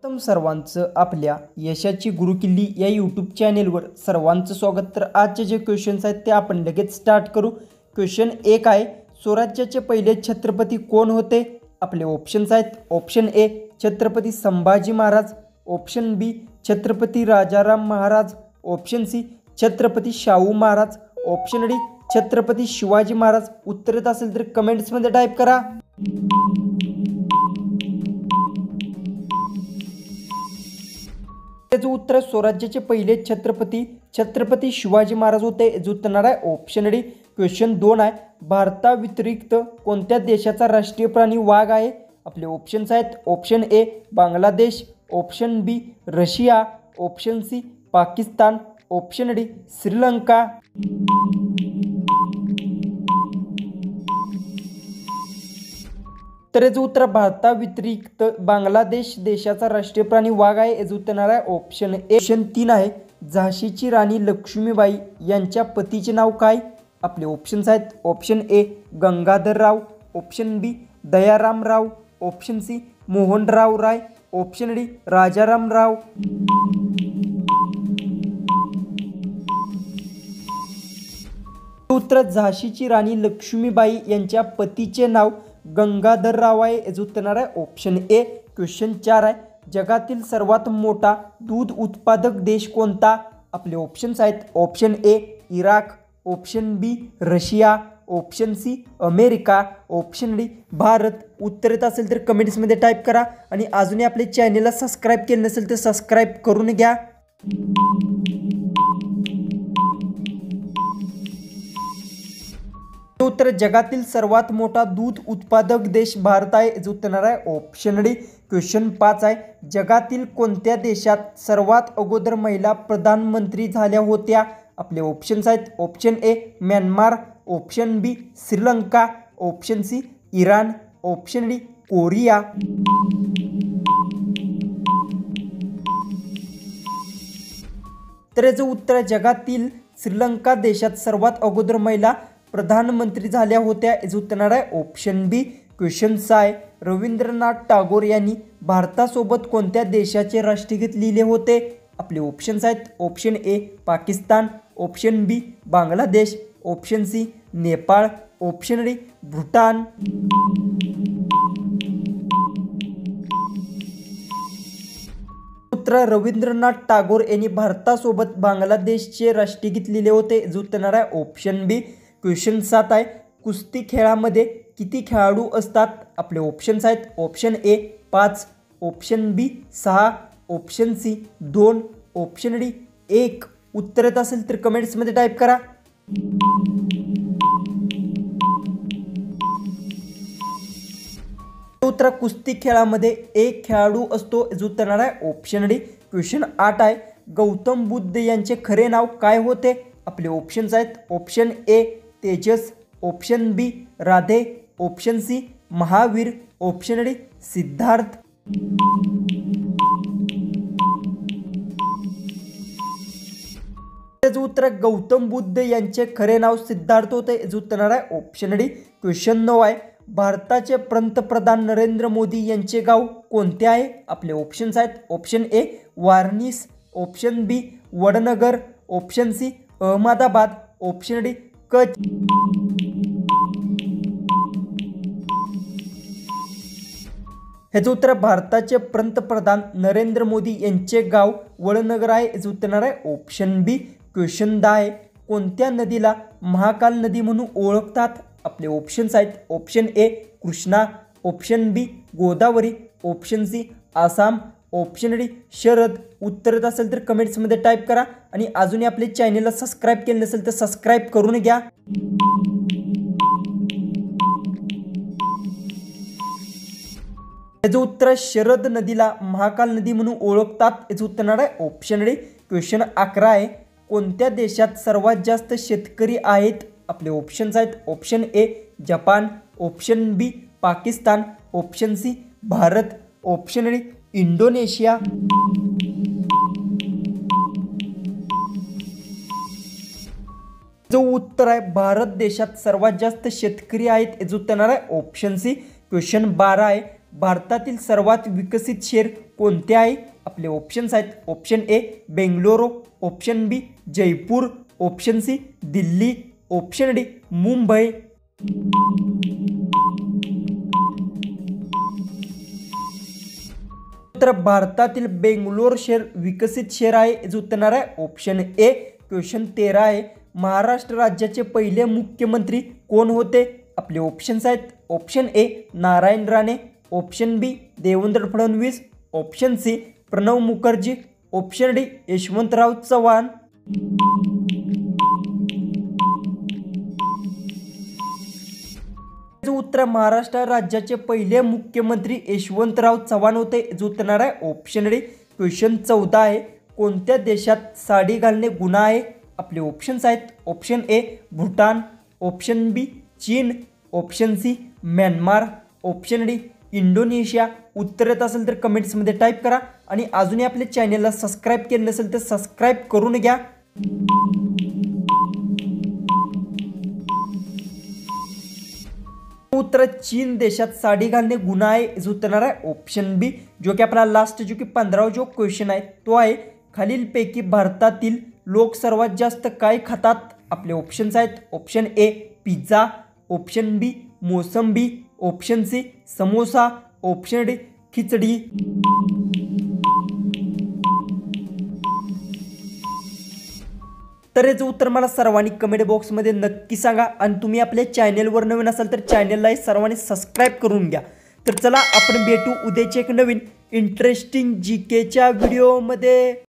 सर्वांचं आपल्या यशाची गुरुकिल्ली या यूट्यूब चॅनेलवर सर्वांचं स्वागत। तर आजचे जे क्वेश्चन्स आहेत ते आपण लगेच स्टार्ट करू। क्वेश्चन 1 आहे, स्वराज्याचे पहिले छत्रपती कोण होते? आपले ऑप्शन्स आहेत, option A Chhatrapati Sambhaji Maharaj, option B Chhatrapati Rajaram Maharaj, option C Chhatrapati Shahu Maharaj, option D Chhatrapati Shivaji Maharaj. उत्तर येत असेल तर कमेंट्समध्ये टाईप करा। त्याचं उत्तर स्वराज्याचे पहिले छत्रपती शिवाजी महाराज होते। जो उत्तर आहे ऑप्शन डी। क्वेश्चन 2 आहे, भारताव्यतिरिक्त कोणत्या देशाचा राष्ट्रीय प्राणी वाघ आहे? आपले ऑप्शन्स आहेत, option A Bangladesh, option B Russia, option C Pakistan, option D Sri Lanka. तर याचं उत्तर भारताव्यतिरिक्त बांगलादेश देशाचा राष्ट्रीय प्राणी वाघ आहे। याचं उत्तर आहे ऑप्शन ए। ऑप्शन 3 आहे, झाशीची राणी लक्ष्मीबाई यांच्या पतीचे नाव काय? आपले ऑप्शन्स आहेत, option A Gangadharrao, option B Dayaramrao, option C Mohanrao Rai, option D Rajaramrao. उत्तर झाशीची राणी लक्ष्मीबाई यांच्या पतीचे नाव गंगाधरराव आहे। याचं उत्तर आहे ऑप्शन ए। क्वेश्चन 4 आहे, जगातील सर्वात मोठा दूध उत्पादक देश कोणता? आपले ऑप्शन्स आहेत, option A Iraq, option B Russia, option C America, option D Bharat. उत्तर येत असेल तर कमेंट्समध्ये टाईप करा आणि अजूनही आपले चॅनलला सबस्क्राईब केले नसेल तर सबस्क्राईब करून घ्या। उत्तर जगातील सर्वात मोठा दूध उत्पादक देश भारत आहे। याचं उत्तर आहे ऑप्शन डी। क्वेश्चन 5 आहे, जगातील कोणत्या देशात सर्वात अगोदर महिला प्रधानमंत्री झाल्या होत्या? आपले ऑप्शन्स आहेत, option A Myanmar, option B Sri Lanka, option C Iran, option D Korea. तर याचं उत्तर जगातील श्रीलंका देशात सर्वात अगोदर महिला प्रधानमंत्री झाल्या होत्या। याचं उत्तर आहे ऑप्शन बी। क्वेश्चन 6 आहे, रवींद्रनाथ टागोर यांनी भारतासोबत कोणत्या देशाचे राष्ट्रगीत लिहिले होते? आपले ऑप्शन्स आहेत, option A Pakistan, option B Bangladesh, option C Nepal, option D Bhutan. उत्तर रवींद्रनाथ टागोर यांनी भारतासोबत बांगलादेशचे राष्ट्रगीत लिहिले होते। याचं उत्तर आहे ऑप्शन बी। क्वेश्चन 7 आहे, कुस्ती खेळामध्ये किती खेळाडू असतात? आपले ऑप्शन्स आहेत, option A 5, option B 6, option C 2, option D 1। उत्तर येत असेल तर कमेंट्समध्ये टाईप करा। उत्तर कुस्ती खेळामध्ये 1 खेळाडू असतो। याचं उत्तर आहे ऑप्शन डी। क्वेश्चन 8 आहे, गौतम बुद्ध यांचे खरे नाव काय होते? आपले ऑप्शन्स आहेत, option A Tejas, option B Radhe, option C Mahavir, option D Siddharth. त्याचं उत्तर गौतम बुद्ध यांचे खरे नाव सिद्धार्थ होते। याचं उत्तर आहे ऑप्शन डी। क्वेश्चन 9 आहे, भारताचे पंतप्रधान नरेंद्र मोदी यांचे गाव कोणते आहे? आपले ऑप्शन्स आहेत, option A Varanasi, option B Vadnagar, option C Ahmedabad, option D Kutch. ह्याचं उत्तर भारताचे पंतप्रधान नरेंद्र मोदी यांचे गाव वडनगर आहे। याचं उत्तर आहे ऑप्शन बी। क्वेश्चन 10 आहे, कोणत्या नदीला महाकाल नदी म्हणून ओळखतात? आपले ऑप्शन्स आहेत, option A Krishna, option B Godavari, option C Assam, option D Sharad. उत्तर येत असेल तर कमेंट्समध्ये टाईप करा आणि अजूनही आपले चॅनलला सबस्क्राईब केले नसेल तर सबस्क्राईब करून घ्या। याचं उत्तर शरद नदीला महाकाल नदी म्हणून ओळखतात। याचं उत्तर आहे ऑप्शन डी। क्वेश्चन 11 आहे, कोणत्या देशात सर्वात जास्त शेतकरी आहेत? आपले ऑप्शन्स आहेत, option A Japan, option B Pakistan, option C Bharat, option D Indonesia. जो उत्तर आहे भारत देशात सर्वात जास्त शेतकरी आहेत। याचं उत्तर आहे ऑप्शन सी। क्वेश्चन 12 आहे, भारतातील सर्वात विकसित शहर कोणते आहे? आपले ऑप्शन्स आहेत option A Bengaluru, option B Jaipur, option C Delhi, option D Mumbai. तर भारतातील बेंगलोर शहर विकसित शहर आहे. जो उत्तर आहे ऑप्शन ए. क्वेश्चन 13 आहे. महाराष्ट्र राज्याचे पहिले मुख्यमंत्री कोण होते? आपले ऑप्शन्स आहेत option A Narayan Rane, option B Devendra Fadnavis, option C Pranab Mukherjee, option D Yashwantrao Chavan. उत्तर महाराष्ट्र राज्याचे पहिले मुख्यमंत्री यशवंतराव चव्हाण होते. जो उत्तर आहे ऑप्शन डी. क्वेश्चन 14 आहे. कोणत्या देशात साडी घालणे गुन्हा आहे? आपले ऑप्शन्स आहेत option A Bhutan, option B चीन, option C Myanmar, option D Indonesia. उत्तर येत असेल तर कमेंट्समध्ये टाईप करा आणि अजूनही आपल्या चॅनलला सबस्क्राईब केले नसेल तर सबस्क्राईब करून घ्या. उत्तर चीन देशात साडी घालणे गुन्हा आहे. जो उत्तर आहे ऑप्शन बी. जो की आपला लास्ट जो की 15 जो क्वेश्चन आहे तो आहे खालीलपैकी भारतातील लोक सर्वात जास्त काय खातात? आपले ऑप्शन्स आहेत option A pizza, option B मोसंबी, option C samosa, option D khichdi. तर याचं उत्तर मला सर्वांनी कमेंट बॉक्समध्ये नक्की सांगा आणि तुम्ही आपल्या चॅनलवर नवीन असाल तर चॅनलला सर्वांनी सबस्क्राईब करून घ्या. तर चला आपण भेटू उद्याच्या एक नवीन इंटरेस्टिंग जीकेच्या व्हिडिओमध्ये.